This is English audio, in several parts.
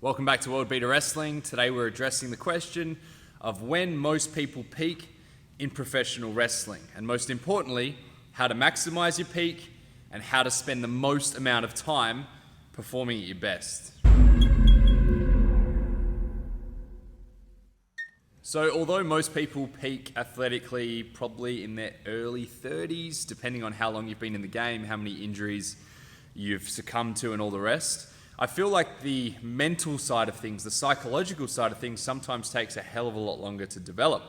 Welcome back to World-Beater Wrestling. Today we're addressing the question of when most people peak in professional wrestling, and most importantly, how to maximize your peak and how to spend the most amount of time performing at your best. So although most people peak athletically probably in their early 30s, depending on how long you've been in the game, how many injuries you've succumbed to and all the rest, I feel like the mental side of things, the psychological side of things sometimes takes a hell of a lot longer to develop.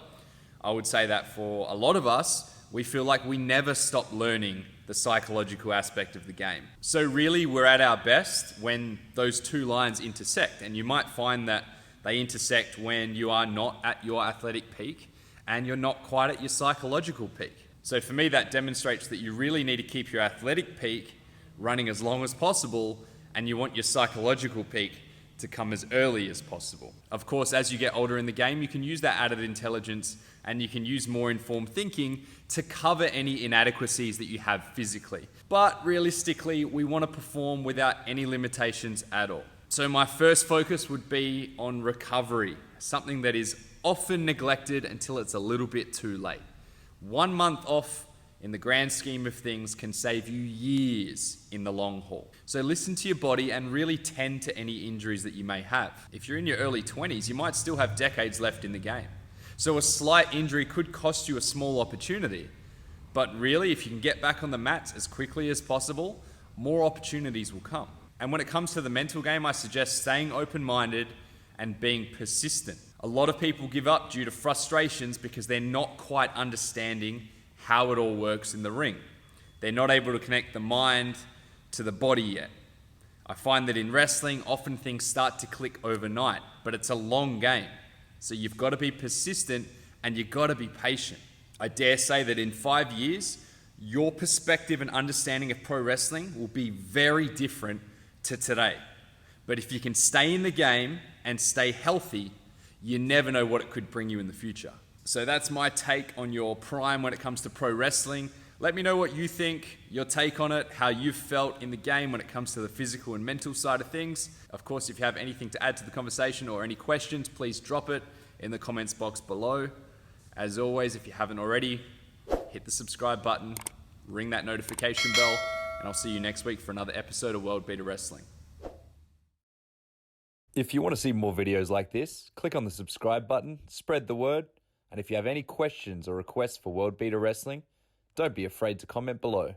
I would say that for a lot of us, we feel like we never stop learning the psychological aspect of the game. So really we're at our best when those two lines intersect, and you might find that they intersect when you are not at your athletic peak and you're not quite at your psychological peak. So for me, that demonstrates that you really need to keep your athletic peak running as long as possible, and you want your psychological peak to come as early as possible. Of course, as you get older in the game, you can use that added intelligence and you can use more informed thinking to cover any inadequacies that you have physically. But realistically, we want to perform without any limitations at all. So my first focus would be on recovery, something that is often neglected until it's a little bit too late. 1 month off in the grand scheme of things can save you years in the long haul. So listen to your body and really tend to any injuries that you may have. If you're in your early 20s, you might still have decades left in the game. So a slight injury could cost you a small opportunity. But really, if you can get back on the mats as quickly as possible, more opportunities will come. And when it comes to the mental game, I suggest staying open-minded and being persistent. A lot of people give up due to frustrations because they're not quite understanding how it all works in the ring. They're not able to connect the mind to the body yet. I find that in wrestling, often things start to click overnight, but it's a long game. So you've got to be persistent and you've got to be patient. I dare say that in 5 years, your perspective and understanding of pro wrestling will be very different to today. But if you can stay in the game and stay healthy, you never know what it could bring you in the future. So that's my take on your prime when it comes to pro wrestling. Let me know what you think, your take on it, how you've felt in the game when it comes to the physical and mental side of things. Of course, if you have anything to add to the conversation or any questions, please drop it in the comments box below. As always, if you haven't already, hit the subscribe button, ring that notification bell, and I'll see you next week for another episode of World-Beater Wrestling. If you want to see more videos like this, click on the subscribe button, spread the word, and if you have any questions or requests for World-Beater Wrestling, don't be afraid to comment below.